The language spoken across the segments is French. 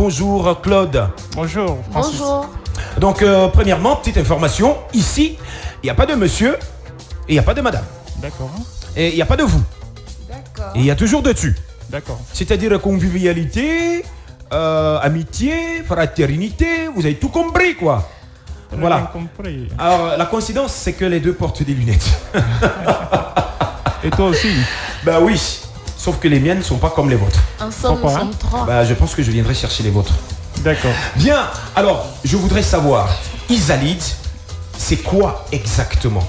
Bonjour Claude. Bonjour Francis. Bonjour. Donc premièrement, petite information, ici, il n'y a pas de monsieur et il n'y a pas de madame. D'accord. Et il n'y a pas de vous. D'accord. Et il y a toujours de tu. D'accord. C'est-à-dire convivialité, amitié, fraternité, vous avez tout compris quoi. On a Voilà. bien compris. Alors la coïncidence, c'est que les deux portent des lunettes. Et toi aussi? Bah oui, sauf que les miennes ne sont pas comme les vôtres. Ensemble, nous Pourquoi, sommes trois. Bah je pense que je viendrai chercher les vôtres. D'accord. Bien, alors je voudrais savoir, Isalide, c'est quoi exactement?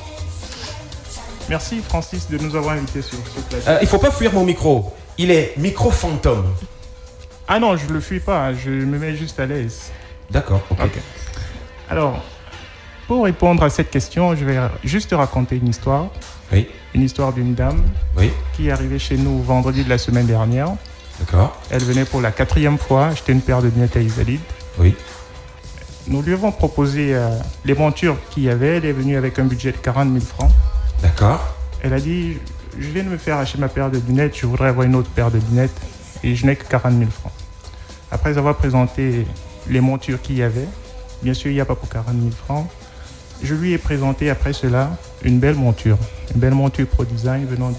Merci Francis de nous avoir invités sur ce plateau. Il faut pas fuir mon micro, il est micro fantôme. Ah non, je le fuis pas, je me mets juste à l'aise. D'accord, ok. Ok. Alors, pour répondre à cette question, je vais juste te raconter une histoire. Oui, Une histoire d'une dame oui, qui est arrivée chez nous vendredi de la semaine dernière. d'accord, Elle venait pour la 4e fois acheter une paire de lunettes à Isalide. oui, Nous lui avons proposé les montures qu'il y avait. Elle est venue avec un budget de 40 000 francs. d'accord, Elle a dit, je viens de me faire acheter ma paire de lunettes, je voudrais avoir une autre paire de lunettes et je n'ai que 40 000 francs. Après avoir présenté les montures qu'il y avait, bien sûr il n'y a pas pour 40 000 francs, je lui ai présenté après cela une belle monture Pro Design venant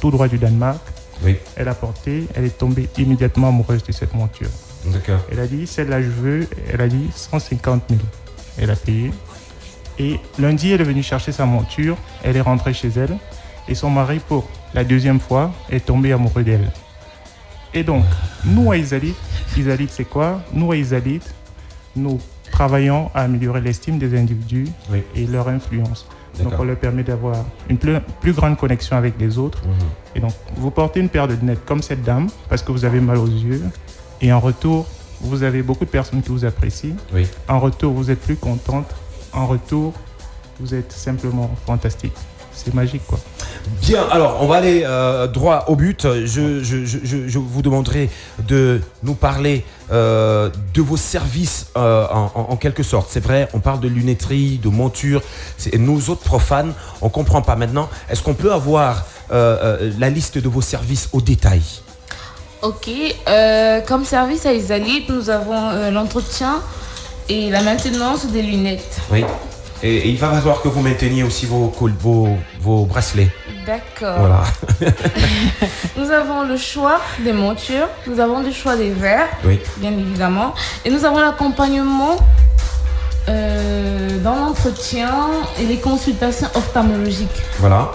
tout droit du Danemark. oui, Elle a porté, elle est tombée immédiatement amoureuse de cette monture. d'accord, Elle a dit, celle-là je veux, elle a dit 150 000. Elle a payé. Et lundi, elle est venue chercher sa monture, elle est rentrée chez elle, et son mari, pour la 2e fois, est tombé amoureux d'elle. Et donc, nous à Isalide c'est quoi? Nous à Isalide, nous travaillons à améliorer l'estime des individus oui, et leur influence. Donc d'accord. on leur permet d'avoir une plus grande connexion avec les autres. Mhm. Et donc, vous portez une paire de lunettes comme cette dame, parce que vous avez mal aux yeux, et en retour, vous avez beaucoup de personnes qui vous apprécient. Oui. En retour, vous êtes plus contente. En retour, vous êtes simplement fantastique. C'est magique, quoi. Bien, alors on va aller droit au but. Je vous demanderai de nous parler de vos services en quelque sorte. C'est vrai, on parle de lunetterie, de monture. Nous autres profanes, on ne comprend pas maintenant. Est-ce qu'on peut avoir la liste de vos services au détail? Ok. Comme service à Isalide, nous avons l'entretien et la maintenance des lunettes. Oui. Et il va falloir que vous mainteniez aussi vos bracelets. D'accord. Voilà. Nous avons le choix des montures, nous avons le choix des verres, Oui. bien évidemment, et nous avons l'accompagnement dans l'entretien et les consultations ophtalmologiques. Voilà.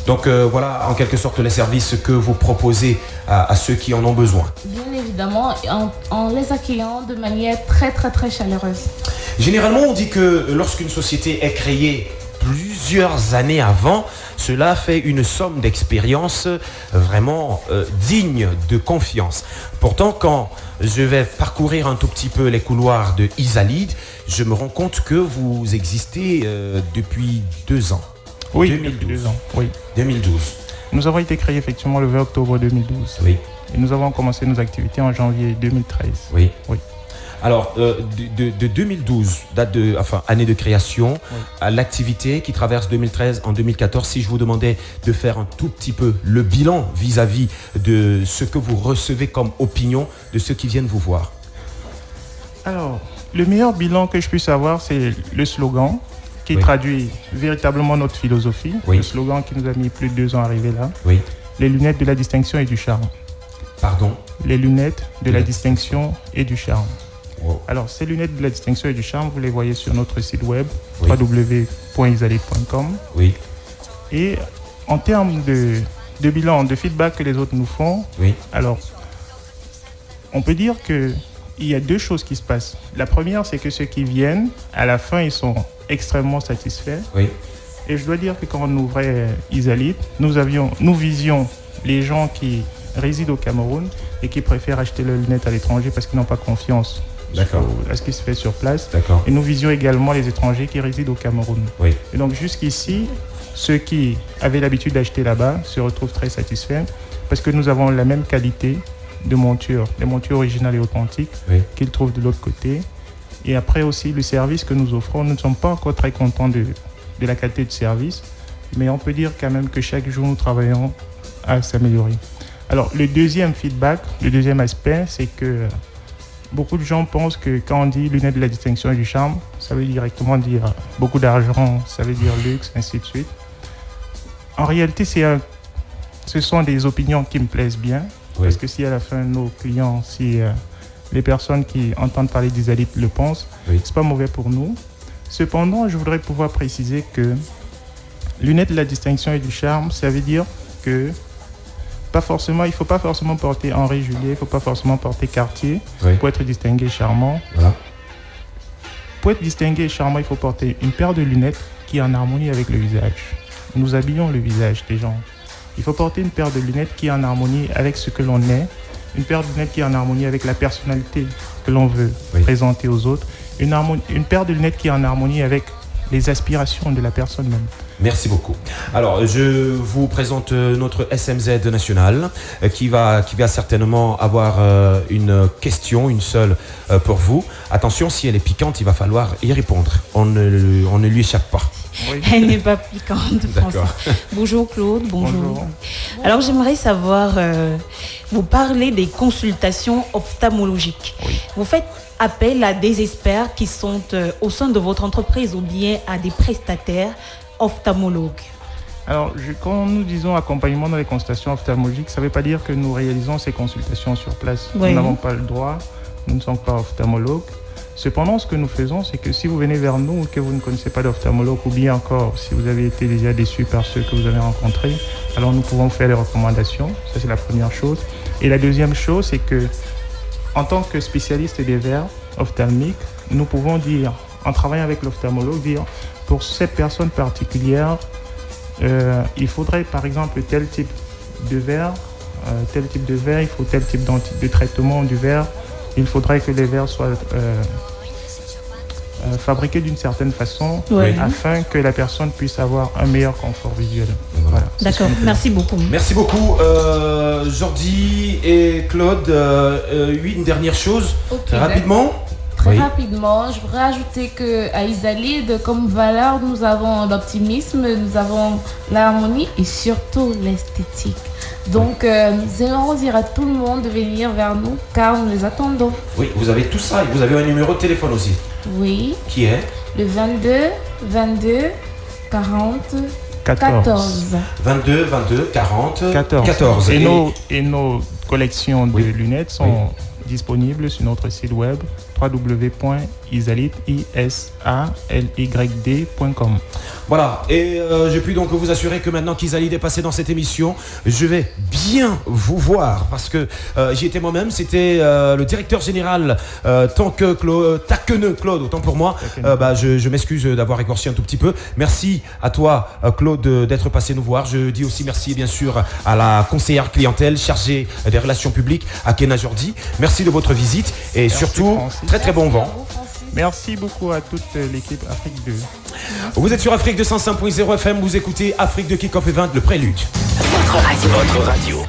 Donc voilà en quelque sorte les services que vous proposez à ceux qui en ont besoin. Bien évidemment, en les accueillant de manière très très très chaleureuse. Généralement, on dit que lorsqu'une société est créée plusieurs années avant, cela fait une somme d'expérience vraiment digne de confiance. Pourtant, quand je vais parcourir un tout petit peu les couloirs de Isalide, je me rends compte que vous existez depuis 2 ans. Oui, 2012. depuis 2 ans. Oui. 2012. Nous avons été créés effectivement le 20 octobre 2012. Oui, Et nous avons commencé nos activités en janvier 2013. oui. Oui. Alors, de 2012, année de création, Oui. à l'activité qui traverse 2013 en 2014, si je vous demandais de faire un tout petit peu le bilan vis-à-vis de ce que vous recevez comme opinion de ceux qui viennent vous voir. Alors, le meilleur bilan que je puisse avoir, c'est le slogan qui Oui. traduit véritablement notre philosophie. Oui. Le slogan qui nous a mis plus de 2 ans à arriver là. Oui. Les lunettes de la distinction et du charme. Pardon. Les lunettes de De la la distinction et du charme. Wow. Alors, ces lunettes de la distinction et du charme, vous les voyez sur notre site web, Oui. www.isalide.com. Oui. Et en termes de bilan, de feedback que les autres nous font, Oui. alors, on peut dire qu'il y a 2 choses qui se passent. La première, c'est que ceux qui viennent, à la fin, ils sont extrêmement satisfaits. Oui. Et je dois dire que quand on ouvrait Isalide, nous visions les gens qui résident au Cameroun et qui préfèrent acheter leurs lunettes à l'étranger parce qu'ils n'ont pas confiance D'accord. à ce qui se fait sur place. D'accord. Et nous visions également les étrangers qui résident au Cameroun. Oui. Et donc jusqu'ici, ceux qui avaient l'habitude d'acheter là-bas se retrouvent très satisfaits parce que nous avons la même qualité de monture, les montures originales et authentiques Oui. qu'ils trouvent de l'autre côté. Et après aussi, le service que nous offrons, nous ne sommes pas encore très contents de la qualité de service, mais on peut dire quand même que chaque jour, nous travaillons à s'améliorer. Alors, le deuxième feedback, le deuxième aspect, c'est que beaucoup de gens pensent que quand on dit lunettes de la distinction et du charme, ça veut directement dire beaucoup d'argent, ça veut dire luxe, ainsi de suite. En réalité, ce sont des opinions qui me plaisent bien, parce que si à la fin, nos clients, si les personnes qui entendent parler d'Isalit le pensent, c'est pas mauvais pour nous. Cependant, je voudrais pouvoir préciser que lunettes de la distinction et du charme, ça veut dire que il ne faut pas forcément porter Henri Julier, il ne faut pas forcément porter Cartier pour être distingué et charmant. Voilà. Pour être distingué et charmant, il faut porter une paire de lunettes qui est en harmonie avec le visage. Nous habillons le visage des gens. Il faut porter une paire de lunettes qui est en harmonie avec ce que l'on est, une paire de lunettes qui est en harmonie avec la personnalité que l'on veut présenter aux autres, une paire de lunettes qui est en harmonie avec les aspirations de la personne même. Merci beaucoup. Alors, je vous présente notre SMZ national qui va certainement avoir une question, une seule pour vous. Attention, si elle est piquante, il va falloir y répondre. On ne lui échappe pas. Oui. Elle n'est pas piquante, François. Bonjour Claude, bonjour. Alors, j'aimerais savoir, vous parlez des consultations ophtalmologiques. Oui. Vous faites appel à des experts qui sont au sein de votre entreprise ou bien à des prestataires ophtalmologues. Alors, quand nous disons accompagnement dans les consultations ophtalmologiques, ça ne veut pas dire que nous réalisons ces consultations sur place. Oui. Nous n'avons pas le droit, nous ne sommes pas ophtalmologues. Cependant, ce que nous faisons, c'est que si vous venez vers nous et que vous ne connaissez pas d'ophtalmologue, ou bien encore, si vous avez été déjà déçu par ceux que vous avez rencontrés, alors nous pouvons faire des recommandations. Ça, c'est la première chose. Et la deuxième chose, c'est que, en tant que spécialiste des verres ophtalmiques, nous pouvons dire, en travaillant avec l'ophtalmologue, dire, pour cette personne particulière, il faudrait par exemple tel type de verre, il faut tel type de traitement du verre, il faudrait que les verres soient fabriqués d'une certaine façon afin que la personne puisse avoir un meilleur confort visuel. Voilà. D'accord, merci beaucoup. Merci beaucoup Jordi et Claude. Une dernière chose, rapidement. Très rapidement, je voudrais ajouter qu'à Isalid, comme valeur, nous avons l'optimisme, nous avons l'harmonie et surtout l'esthétique. Donc, nous aimerions dire à tout le monde de venir vers nous car nous les attendons. Oui, vous avez tout ça et vous avez un numéro de téléphone aussi. Oui. Qui est le 22 40 14. 22 40 14. Et nos collections de lunettes sont disponibles sur notre site web www.isalid.com. Voilà, et je puis donc vous assurer que maintenant qu'Isalid est passé dans cette émission, je vais bien vous voir parce que j'y étais moi-même, c'était le directeur général Taqueneux Claude, autant pour moi. Je m'excuse d'avoir écorché un tout petit peu. Merci à toi Claude d'être passé nous voir. Je dis aussi merci bien sûr à la conseillère clientèle chargée des relations publiques, à Kenna Jordi. Merci de votre visite et surtout très très bon vent. Merci beaucoup à toute l'équipe Afrique 2. Vous êtes sur Afrique 205.0 FM, vous écoutez Afrique 2 Kick-Off Event, le prélude. Votre radio.